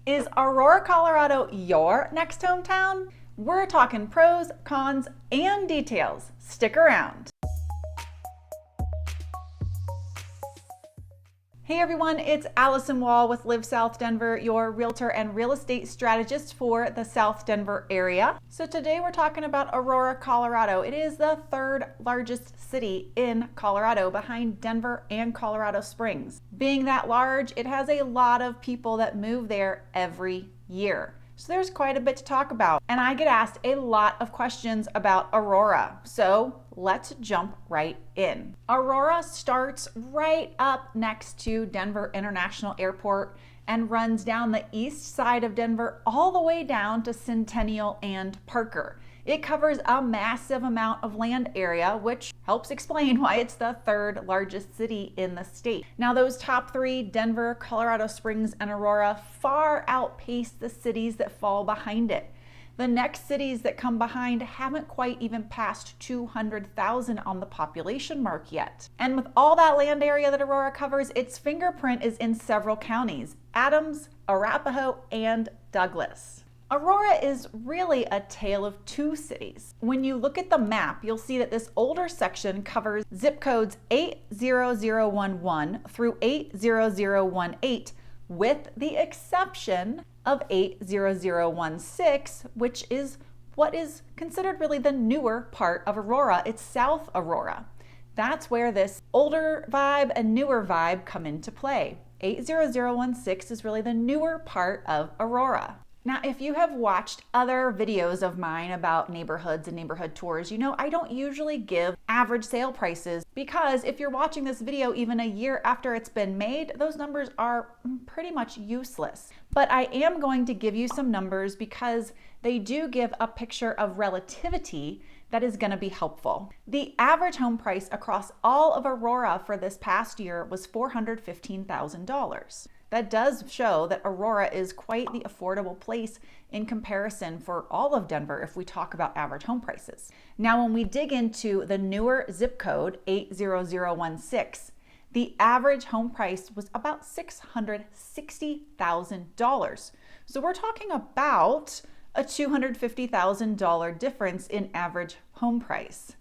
Is Aurora, Colorado your next hometown? We're talking pros, cons, and details. Stick around. Hey everyone, it's Alyson Wahl with Live South Denver, your realtor and real estate strategist for the South Denver area. So today we're talking about Aurora, Colorado. It is the third largest city in Colorado behind Denver and Colorado Springs. Being that large, it has a lot of people that move there every year. So there's quite a bit to talk about. And I get asked a lot of questions about Aurora. So let's jump right in. Aurora starts right up next to Denver International Airport and runs down the east side of Denver all the way down to Centennial and Parker. It covers a massive amount of land area, which helps explain why it's the third largest city in the state. Now, those top three, Denver, Colorado Springs, and Aurora, far outpace the cities that fall behind it. The next cities that come behind haven't quite even passed 200,000 on the population mark yet. And with all that land area that Aurora covers, its fingerprint is in several counties: Adams, Arapahoe, and Douglas. Aurora is really a tale of two cities. When you look at the map, you'll see that this older section covers zip codes 80011 through 80018, with the exception of 80016, which is what is considered really the newer part of Aurora. It's South Aurora. That's where this older vibe and newer vibe come into play. 80016 is really the newer part of Aurora. Now, if you have watched other videos of mine about neighborhoods and neighborhood tours, you know I don't usually give average sale prices because if you're watching this video even a year after it's been made, those numbers are pretty much useless. But I am going to give you some numbers because they do give a picture of relativity that is going to be helpful. The average home price across all of Aurora for this past year was $415,000. That does show that Aurora is quite the affordable place in comparison for all of Denver if we talk about average home prices. Now, when we dig into the newer zip code 80016, the average home price was about $660,000. So we're talking about a $250,000 difference in average home price.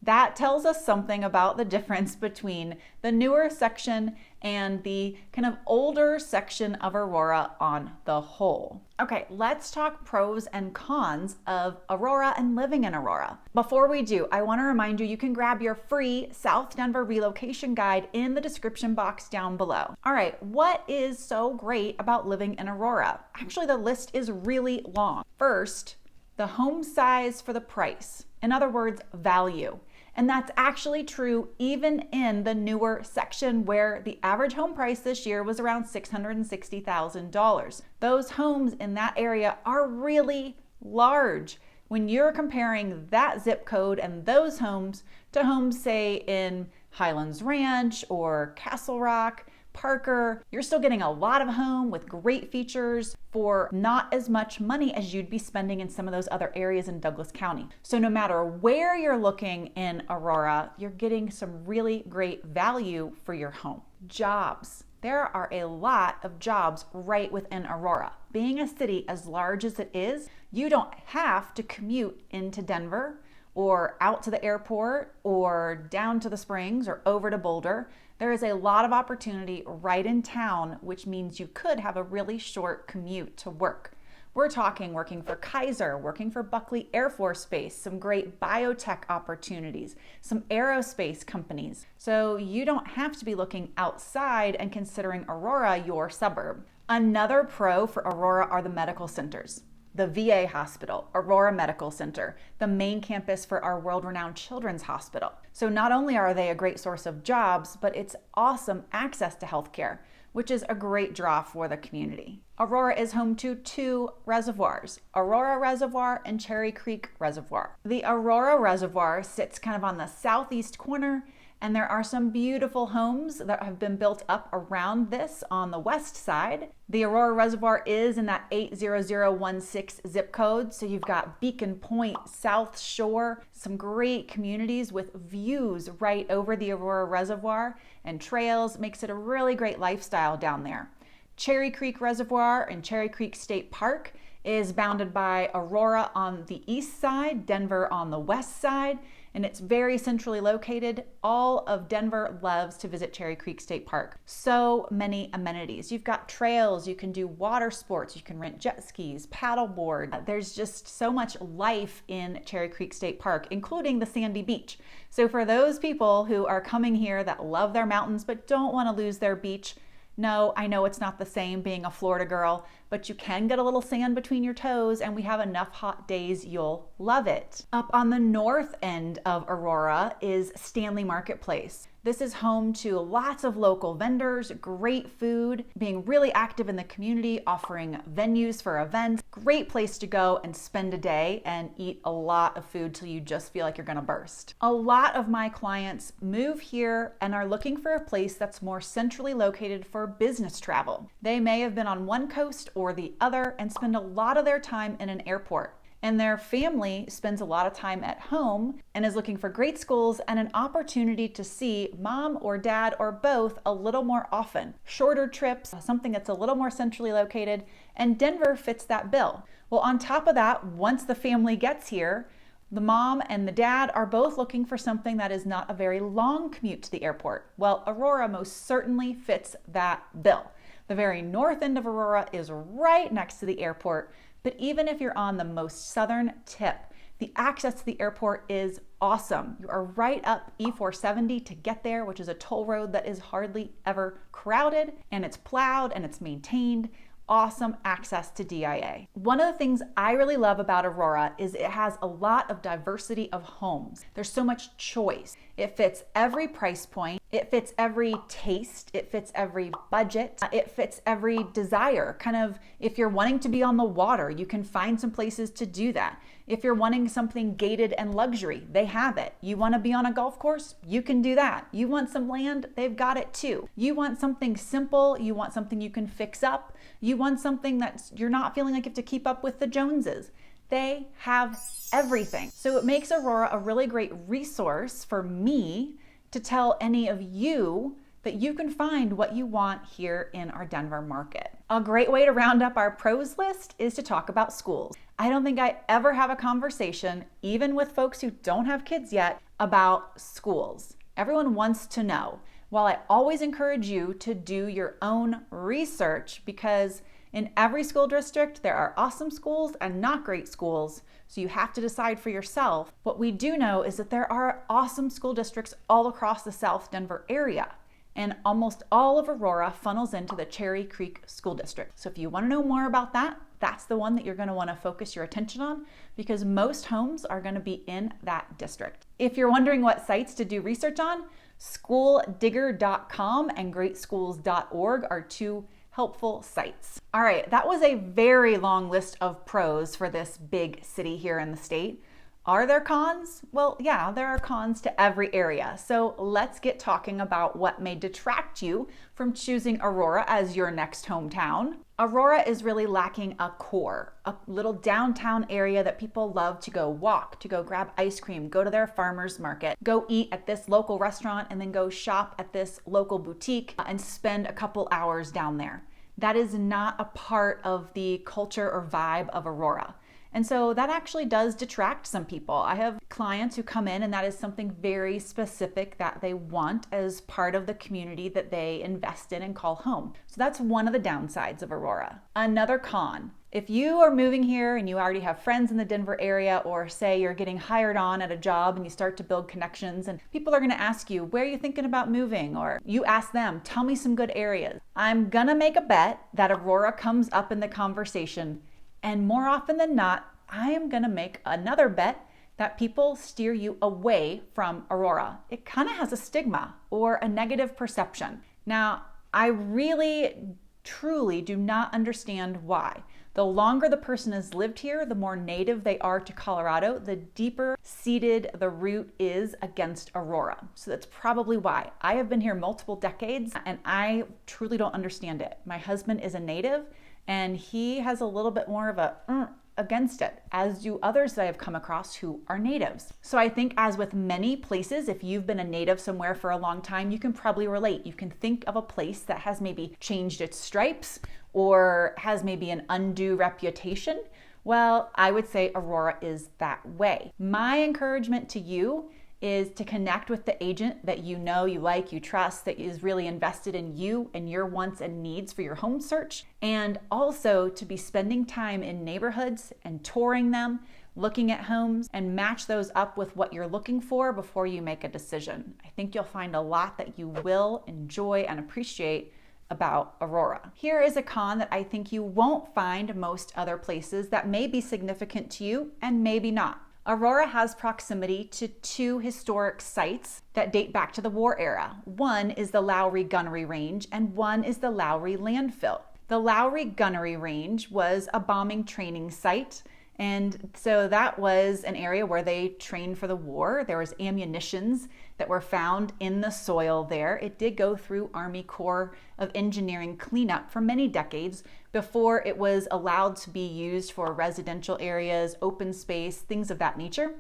That tells us something about the difference between the newer section and the kind of older section of Aurora on the whole. Okay, let's talk pros and cons of Aurora and living in Aurora. Before we do, I want to remind you, you can grab your free South Denver relocation guide in the description box down below. All right, what is so great about living in Aurora? Actually, the list is really long. First, the home size for the price. In other words, value. And that's actually true even in the newer section where the average home price this year was around $660,000. Those homes in that area are really large. When you're comparing that zip code and those homes to homes, say, in Highlands Ranch or Castle Rock, Parker, you're still getting a lot of home with great features for not as much money as you'd be spending in some of those other areas in Douglas County. So no matter where you're looking in Aurora, you're getting some really great value for your home. Jobs. There are a lot of jobs right within Aurora. Being a city as large as it is, you don't have to commute into Denver or out to the airport or down to the Springs or over to Boulder. There is a lot of opportunity right in town, which means you could have a really short commute to work. We're talking working for Kaiser, working for Buckley Air Force Base, some great biotech opportunities, some aerospace companies. So you don't have to be looking outside and considering Aurora your suburb. Another pro for Aurora are the medical centers. The VA hospital, Aurora Medical Center, the main campus for our world-renowned children's hospital. So not only are they a great source of jobs, but it's awesome access to healthcare, which is a great draw for the community. Aurora is home to two reservoirs, Aurora Reservoir and Cherry Creek Reservoir. The Aurora Reservoir sits kind of on the southeast corner, and there are some beautiful homes that have been built up around this on the west side. The Aurora Reservoir is in that 80016 zip code, so you've got Beacon Point, South Shore, some great communities with views right over the Aurora Reservoir and trails. Makes it a really great lifestyle down there. Cherry Creek Reservoir and Cherry Creek State Park is bounded by Aurora on the east side, Denver on the west side, and it's very centrally located. All of Denver loves to visit Cherry Creek State Park. So many amenities. You've got trails, you can do water sports, you can rent jet skis, paddleboard. There's just so much life in Cherry Creek State Park, including the sandy beach. So for those people who are coming here that love their mountains but don't want to lose their beach, no, I know it's not the same being a Florida girl, but you can get a little sand between your toes, and we have enough hot days you'll love it. Up on the north end of Aurora is Stanley Marketplace. This is home to lots of local vendors, great food, being really active in the community, offering venues for events. Great place to go and spend a day and eat a lot of food till you just feel like you're gonna burst. A lot of my clients move here and are looking for a place that's more centrally located for business travel. They may have been on one coast or the other and spend a lot of their time in an airport. And their family spends a lot of time at home and is looking for great schools and an opportunity to see mom or dad or both a little more often. Shorter trips, something that's a little more centrally located, and Denver fits that bill. Well, on top of that, once the family gets here, the mom and the dad are both looking for something that is not a very long commute to the airport. Well, Aurora most certainly fits that bill. The very north end of Aurora is right next to the airport. But even if you're on the most southern tip, the access to the airport is awesome. You are right up E470 to get there, which is a toll road that is hardly ever crowded, and it's plowed and it's maintained. Awesome access to DIA. One of the things I really love about Aurora is it has a lot of diversity of homes. There's so much choice. It fits every price point. It fits every taste. It fits every budget. It fits every desire. Kind of, if you're wanting to be on the water, you can find some places to do that. If you're wanting something gated and luxury, they have it. You want to be on a golf course? You can do that. You want some land? They've got it too. You want something simple? You want something you can fix up? You want something that you're not feeling like you have to keep up with the Joneses? They have everything. So it makes Aurora a really great resource for me to tell any of you that you can find what you want here in our Denver market. A great way to round up our pros list is to talk about schools. I don't think I ever have a conversation, even with folks who don't have kids yet, about schools. Everyone wants to know. While I always encourage you to do your own research, because in every school district, there are awesome schools and not great schools, so you have to decide for yourself. What we do know is that there are awesome school districts all across the South Denver area, and almost all of Aurora funnels into the Cherry Creek School District. So if you want to know more about that, that's the one that you're going to want to focus your attention on, because most homes are going to be in that district. If you're wondering what sites to do research on, schooldigger.com and greatschools.org are two helpful sites. All right, that was a very long list of pros for this big city here in the state. Are there cons? Well, yeah, there are cons to every area. So let's get talking about what may detract you from choosing Aurora as your next hometown. Aurora is really lacking a core, a little downtown area that people love to go walk, to go grab ice cream, go to their farmer's market, go eat at this local restaurant, and then go shop at this local boutique and spend a couple hours down there. That is not a part of the culture or vibe of Aurora. And so that actually does detract some people. I have clients who come in and that is something very specific that they want as part of the community that they invest in and call home. So that's one of the downsides of Aurora. Another con, if you are moving here and you already have friends in the Denver area, or say you're getting hired on at a job and you start to build connections and people are gonna ask you, where are you thinking about moving? Or you ask them, tell me some good areas. I'm gonna make a bet that Aurora comes up in the conversation. And more often than not, I am gonna make another bet that people steer you away from Aurora. It kind of has a stigma or a negative perception. Now, I really, truly do not understand why. The longer the person has lived here, the more native they are to Colorado, the deeper seated the root is against Aurora. So that's probably why. I have been here multiple decades and I truly don't understand it. My husband is a native and he has a little bit more of a against it, as do others that I've come across who are natives. So I think, as with many places, if you've been a native somewhere for a long time, you can probably relate. You can think of a place that has maybe changed its stripes or has maybe an undue reputation. Well, I would say Aurora is that way. My encouragement to you is to connect with the agent that you know, you like, you trust, that is really invested in you and your wants and needs for your home search, and also to be spending time in neighborhoods and touring them, looking at homes, and match those up with what you're looking for before you make a decision. I think you'll find a lot that you will enjoy and appreciate about Aurora. Here is a con that I think you won't find most other places that may be significant to you and maybe not. Aurora has proximity to two historic sites that date back to the war era. One is the Lowry Gunnery Range and one is the Lowry Landfill. The Lowry Gunnery Range was a bombing training site, and so that was an area where they trained for the war. There was ammunitions that were found in the soil there. It did go through Army Corps of Engineering cleanup for many decades before it was allowed to be used for residential areas, open space, things of that nature.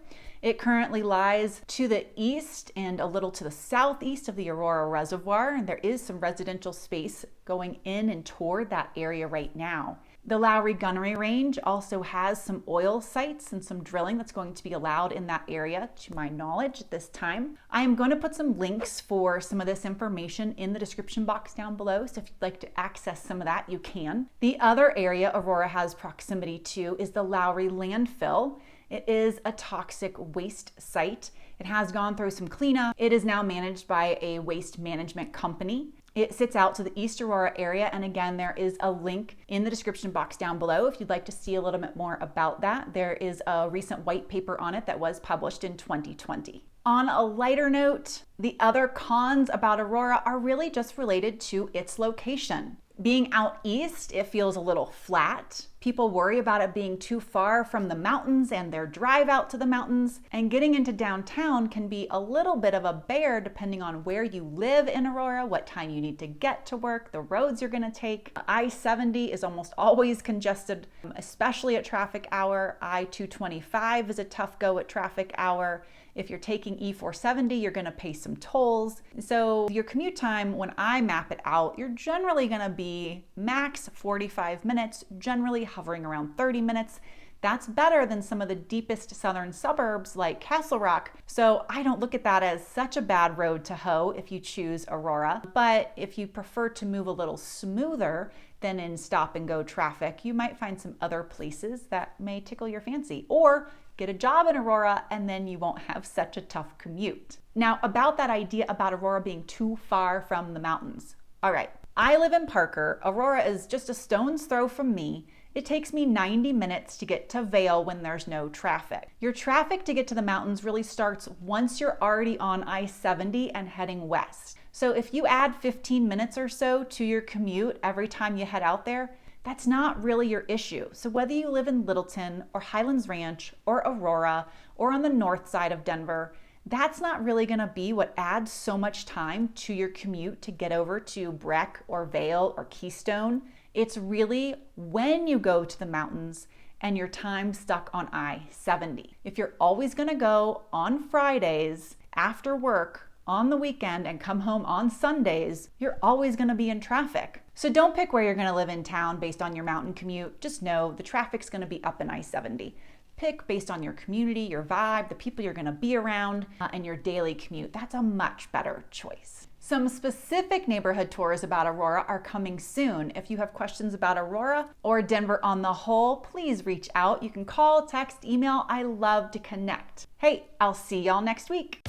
It currently lies to the east and a little to the southeast of the Aurora Reservoir, and there is some residential space going in and toward that area right now. The Lowry Gunnery Range also has some oil sites and some drilling that's going to be allowed in that area, to my knowledge at this time. I am going to put some links for some of this information in the description box down below, so if you'd like to access some of that, you can. The other area Aurora has proximity to is the Lowry Landfill. It is a toxic waste site. It has gone through some cleanup. It is now managed by a waste management company. It sits out to the East Aurora area, and again, there is a link in the description box down below if you'd like to see a little bit more about that. There is a recent white paper on it that was published in 2020. On a lighter note, the other cons about Aurora are really just related to its location. Being out east, it feels a little flat. People worry about it being too far from the mountains and their drive out to the mountains. And getting into downtown can be a little bit of a bear depending on where you live in Aurora, what time you need to get to work, the roads you're gonna take. I-70 is almost always congested, especially at traffic hour. I-225 is a tough go at traffic hour. If you're taking E470, you're gonna pay some tolls. So your commute time, when I map it out, you're generally gonna be max 45 minutes, generally hovering around 30 minutes. That's better than some of the deepest southern suburbs like Castle Rock. So I don't look at that as such a bad road to hoe if you choose Aurora. But if you prefer to move a little smoother than in stop and go traffic, you might find some other places that may tickle your fancy. Or get a job in Aurora and then you won't have such a tough commute. Now, about that idea about Aurora being too far from the mountains. All right, I live in Parker. Aurora is just a stone's throw from me. It takes me 90 minutes to get to Vail when there's no traffic. Your traffic to get to the mountains really starts once you're already on I-70 and heading west. So if you add 15 minutes or so to your commute every time you head out there, that's not really your issue. So whether you live in Littleton or Highlands Ranch or Aurora or on the north side of Denver, that's not really gonna be what adds so much time to your commute to get over to Breck or Vail or Keystone. It's really when you go to the mountains and your time stuck on I-70. If you're always gonna go on Fridays after work on the weekend and come home on Sundays, you're always gonna be in traffic. So don't pick where you're gonna live in town based on your mountain commute. Just know the traffic's gonna be up in I-70. Pick based on your community, your vibe, the people you're gonna be around, and your daily commute. That's a much better choice. Some specific neighborhood tours about Aurora are coming soon. If you have questions about Aurora or Denver on the whole, please reach out. You can call, text, email. I love to connect. Hey, I'll see y'all next week.